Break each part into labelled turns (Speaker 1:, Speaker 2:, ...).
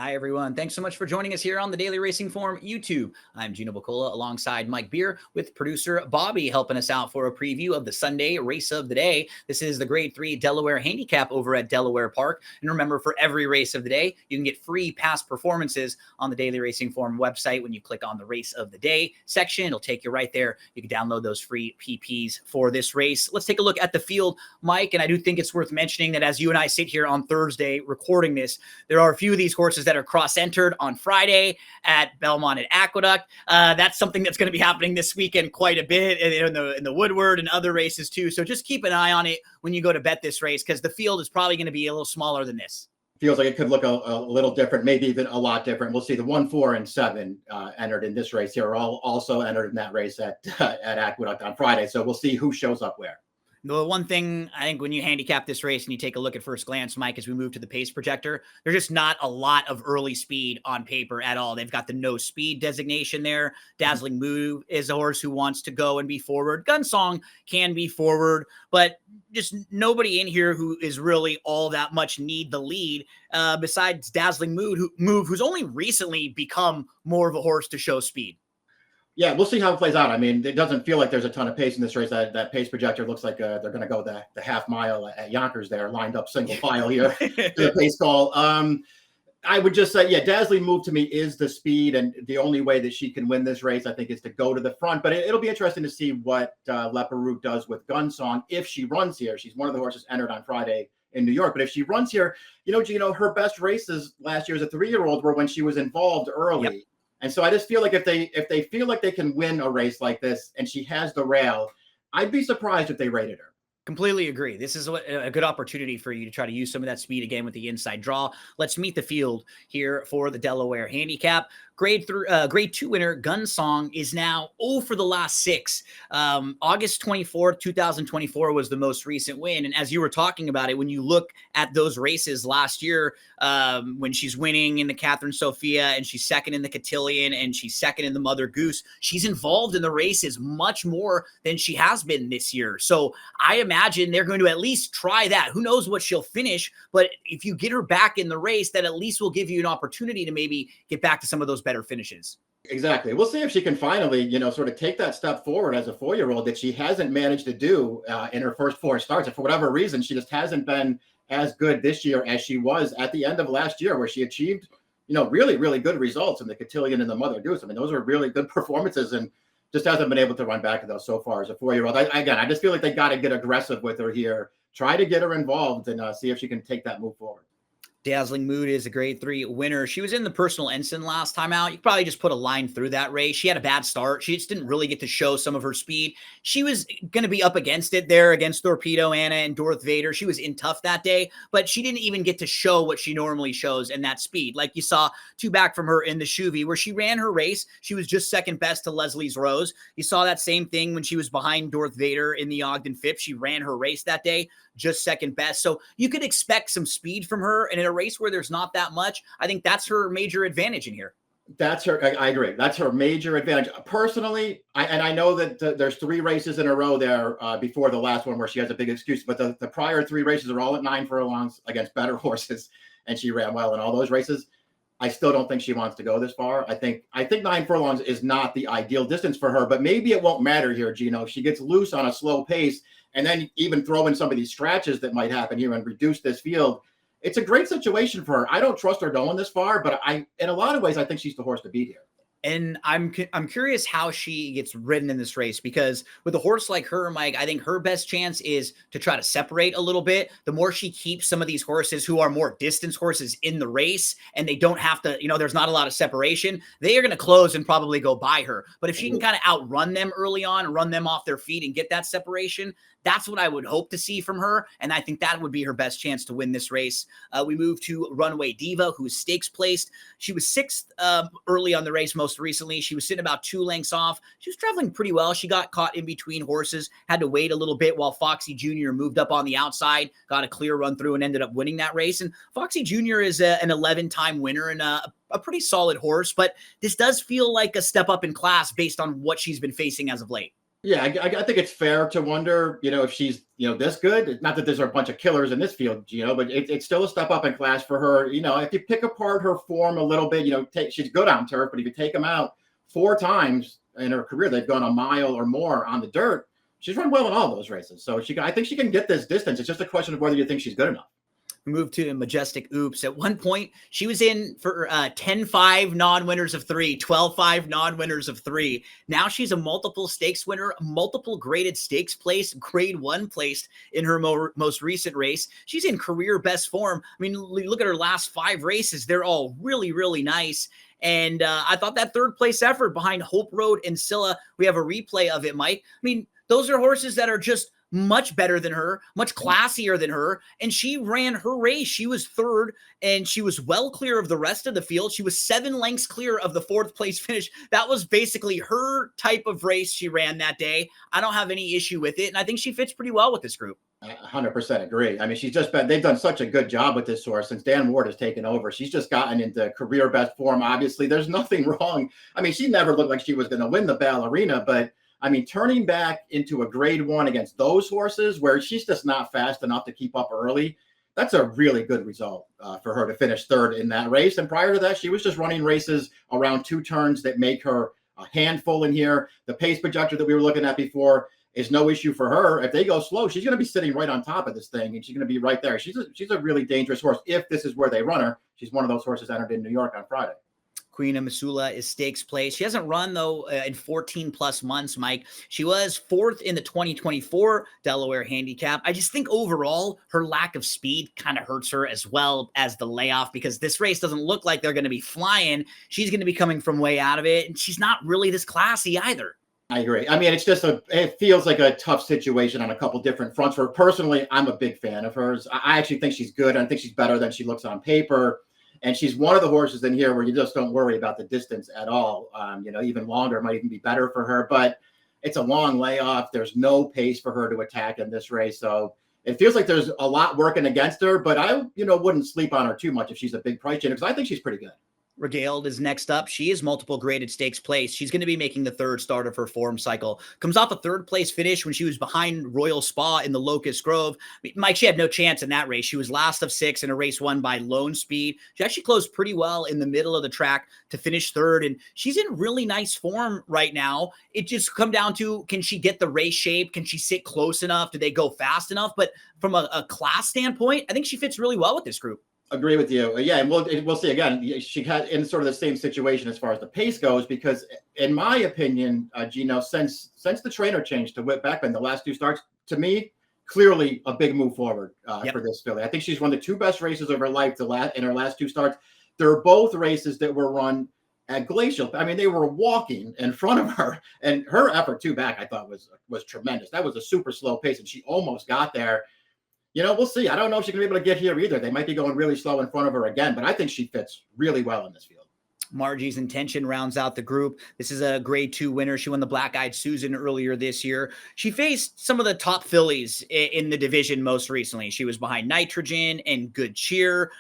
Speaker 1: Hi, everyone. Thanks so much for joining us here on the Daily Racing Form YouTube. I'm Gino Buccola alongside Mike Beer with producer Bobby helping us out for a preview of the Sunday race of the day. This is the Grade 3 Delaware Handicap over at Delaware Park. And remember, for every race of the day, you can get free past performances on the Daily Racing Form website. When you click on the race of the day section, it'll take you right there. You can download those free PPs for this race. Let's take a look at the field, Mike. And I do think it's worth mentioning that as you and I sit here on Thursday recording this, there are a few of these horses that are cross-entered on Friday at Belmont and Aqueduct. That's something that's going to be happening this weekend quite a bit in the Woodward and other races too. So just keep an eye on it when you go to bet this race, because the field is probably going to be a little smaller than this.
Speaker 2: Feels like it could look a little different, maybe even a lot different. We'll see. The 1, 4, and 7 entered in this race here are all also entered in that race at Aqueduct on Friday. So we'll see who shows up where.
Speaker 1: The one thing I think when you handicap this race and you take a look at first glance, Mike, as we move to the pace projector, there's just not a lot of early speed on paper at all. They've got the no speed designation there. Dazzling Mood is a horse who wants to go and be forward. Gunsong can be forward, but just nobody in here who is really all that much need the lead besides Dazzling Mood, who's only recently become more of a horse to show speed.
Speaker 2: Yeah, we'll see how it plays out. I mean, it doesn't feel like there's a ton of pace in this race. That pace projector looks like they're going to go the half mile at Yonkers there, lined up single file here to the pace call. I would just say, yeah, Dazzling Move to me is the speed, and the only way that she can win this race, I think, is to go to the front. But it'll be interesting to see what Leparoute does with Gunsong if she runs here. She's one of the horses entered on Friday in New York. But if she runs here, Gino, her best races last year as a 3-year-old were when she was involved early. Yep. And so I just feel like if they feel like they can win a race like this and she has the rail, I'd be surprised if they rated her.
Speaker 1: Completely agree. This is a good opportunity for you to try to use some of that speed again with the inside draw. Let's meet the field here for the Delaware Handicap. Grade 2 winner Gunsong is now 0 for the last 6. August 24th, 2024 was the most recent win. And as you were talking about it, when you look at those races last year, when she's winning in the Catherine Sophia and she's second in the Cotillion and she's second in the Mother Goose, she's involved in the races much more than she has been this year. So I imagine they're going to at least try that. Who knows what she'll finish, but if you get her back in the race, that at least will give you an opportunity to maybe get back to some of those better finishes.
Speaker 2: Exactly. We'll see if she can finally, sort of take that step forward as a 4-year-old that she hasn't managed to do in her first 4 starts. And for whatever reason, she just hasn't been as good this year as she was at the end of last year, where she achieved, really, really good results in the Cotillion and the Mother Goose. I mean, those are really good performances, and just hasn't been able to run back to those so far as a 4-year-old. I just feel like they got to get aggressive with her here, try to get her involved, and see if she can take that move forward.
Speaker 1: Dazzling Mood is a grade 3 winner. She was in the personal ensign last time out. You could probably just put a line through that race. She had a bad start. She just didn't really get to show some of her speed. She was going to be up against it there against Torpedo Anna and Darth Vader. She was in tough that day, but she didn't even get to show what she normally shows in that speed. Like you saw 2 back from her in the Chuvy, where she ran her race. She was just second best to Leslie's Rose. You saw that same thing when she was behind Darth Vader in the Ogden Phipps. She ran her race that day, just second best. So you could expect some speed from her. And in a race where there's not that much, I think that's her major advantage in here.
Speaker 2: That's her. I agree. That's her major advantage. Personally, I know that there's 3 races in a row there before the last one where she has a big excuse, but the prior 3 races are all at 9 furlongs against better horses, and she ran well in all those races. I still don't think she wants to go this far. I think 9 furlongs is not the ideal distance for her, but maybe it won't matter here, Gino. If she gets loose on a slow pace and then even throw in some of these scratches that might happen here and reduce this field, it's a great situation for her. I don't trust her going this far, but in a lot of ways, I think she's the horse to beat here.
Speaker 1: And I'm curious how she gets ridden in this race, because with a horse like her, Mike, I think her best chance is to try to separate a little bit. The more she keeps some of these horses who are more distance horses in the race and they don't have to, there's not a lot of separation, they are going to close and probably go by her. But if she can kind of outrun them early on, run them off their feet and get that separation, that's what I would hope to see from her. And I think that would be her best chance to win this race. We move to Runaway Diva, who is stakes placed. She was 6th early on the race most recently. She was sitting about 2 lengths off. She was traveling pretty well. She got caught in between horses, had to wait a little bit while Foxy Jr. moved up on the outside, got a clear run through and ended up winning that race. And Foxy Jr. is an 11-time winner and a pretty solid horse, but this does feel like a step up in class based on what she's been facing as of late.
Speaker 2: Yeah, I think it's fair to wonder, if she's, this good. Not that there's a bunch of killers in this field, but it's still a step up in class for her. If you pick apart her form a little bit, she's good on turf, but if you take them out 4 times in her career, they've gone a mile or more on the dirt. She's run well in all those races. So I think she can get this distance. It's just a question of whether you think she's good enough.
Speaker 1: Move to Majestic Oops. At one point, she was in for 10-5 non-winners of 3, 12-5 non-winners of 3. Now she's a multiple stakes winner, multiple graded stakes place, grade 1 placed in her most recent race. She's in career best form. I mean, look at her last 5 races. They're all really, really nice. And I thought that third place effort behind Hope Road and Scylla, we have a replay of it, Mike. I mean, those are horses that are just much better than her, much classier than her. And she ran her race. She was third and she was well clear of the rest of the field. She was 7 lengths clear of the 4th place finish. That was basically her type of race she ran that day. I don't have any issue with it. And I think she fits pretty well with this group.
Speaker 2: 100% agree. I mean, they've done such a good job with this horse since Dan Ward has taken over. She's just gotten into career best form. Obviously, there's nothing wrong. I mean, she never looked like she was going to win the Ballerina, but I mean, turning back into a grade 1 against those horses where she's just not fast enough to keep up early, that's a really good result for her to finish third in that race. And prior to that, she was just running races around 2 turns that make her a handful in here. The pace projector that we were looking at before is no issue for her. If they go slow, she's going to be sitting right on top of this thing, and she's going to be right there. She's a really dangerous horse if this is where they run her. She's one of those horses entered in New York on Friday.
Speaker 1: Queen of Missoula is stakes place. She hasn't run, though, in 14 plus months, Mike. She was 4th in the 2024 Delaware Handicap. I just think overall, her lack of speed kind of hurts her as well as the layoff, because this race doesn't look like they're going to be flying. She's going to be coming from way out of it, and she's not really this classy either.
Speaker 2: I agree. I mean, it feels like a tough situation on a couple different fronts. For her personally, I'm a big fan of hers. I actually think she's good. I think she's better than she looks on paper. And she's one of the horses in here where you just don't worry about the distance at all. Even longer might even be better for her, but it's a long layoff. There's no pace for her to attack in this race. So it feels like there's a lot working against her, but I, wouldn't sleep on her too much if she's a big price change, because I think she's pretty good.
Speaker 1: Regaled is next up. She is multiple graded stakes place. She's going to be making the 3rd start of her form cycle. Comes off a 3rd place finish when she was behind Royal Spa in the Locust Grove. Mike, she had no chance in that race. She was last of 6 in a race won by Lone Speed. She actually closed pretty well in the middle of the track to finish 3rd, and she's in really nice form right now. It just come down to, can she get the race shape? Can she sit close enough? Do they go fast enough? But from a class standpoint, I think she fits really well with this group.
Speaker 2: Agree with you. Yeah, and we'll see again. She had in sort of the same situation as far as the pace goes, because in my opinion, Gino, since the trainer changed to Whit Beckman, the last 2 starts, to me, clearly a big move forward for this filly. I think she's run the 2 best races of her life in her last 2 starts. They're both races that were run at Glacial. I mean, they were walking in front of her, and her effort 2 back, I thought was tremendous. That was a super slow pace, and she almost got there. We'll see. I don't know if she's going to be able to get here either. They might be going really slow in front of her again, but I think she fits really well in this field.
Speaker 1: Margie's Intention rounds out the group. This is a grade 2 winner. She won the Black-Eyed Susan earlier this year. She faced some of the top fillies in the division most recently. She was behind Nitrogen and Good Cheer.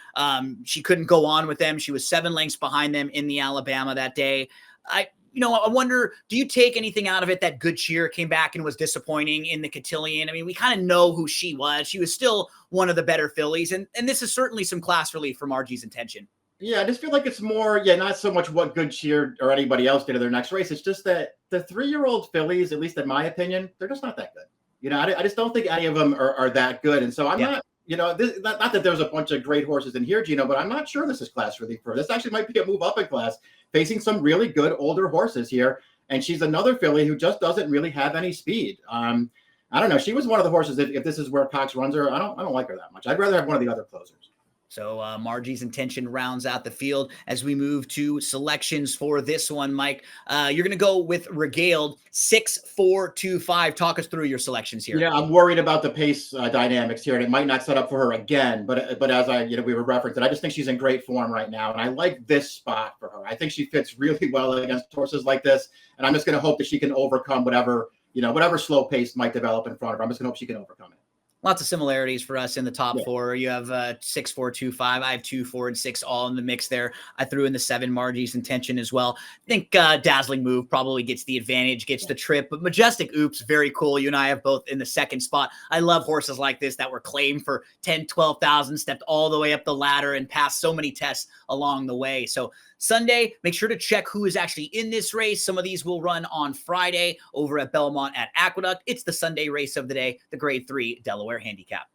Speaker 1: She couldn't go on with them. She was 7 lengths behind them in the Alabama that day. I wonder, do you take anything out of it that Good Cheer came back and was disappointing in the cotillion? I mean, we kind of know who she was. She was still one of the better fillies, and this is certainly some class relief for Margie's Intention. Yeah,
Speaker 2: I just feel like it's more, not so much what Good Cheer or anybody else did in their next race. It's just that the 3-year-old fillies, at least in my opinion, they're just not that good. I just don't think any of them are that good. And so I'm not, not that there's a bunch of great horses in here, Gino, but I'm not sure this is class relief for her. This actually might be a move up in class, facing some really good older horses here. And she's another filly who just doesn't really have any speed. I don't know. She was one of the horses, if this is where Cox runs her, I don't like her that much. I'd rather have one of the other closers.
Speaker 1: So Margie's Intention rounds out the field. As we move to selections for this one, Mike, you're going to go with Regaled 6, 4, 2, 5. Talk us through your selections here.
Speaker 2: Yeah, I'm worried about the pace dynamics here, and it might not set up for her again. But as we were referencing, I just think she's in great form right now, and I like this spot for her. I think she fits really well against horses like this, and I'm just going to hope that she can overcome whatever slow pace might develop in front of her. I'm just going to hope she can overcome it.
Speaker 1: Lots of similarities for us in the top
Speaker 2: Yeah.
Speaker 1: four. You have 6, 4, 2, 5. I have 2, 4, and 6 all in the mix there. I threw in the 7 Margie's Intention as well. I think Dazzling Move probably gets the advantage, gets the trip, but Majestic Oops, very cool. You and I have both in the second spot. I love horses like this that were claimed for 10, 12,000, stepped all the way up the ladder and passed so many tests along the way. So Sunday, make sure to check who is actually in this race. Some of these will run on Friday over at Belmont at Aqueduct. It's the Sunday race of the day, the Grade 3 Delaware Handicap.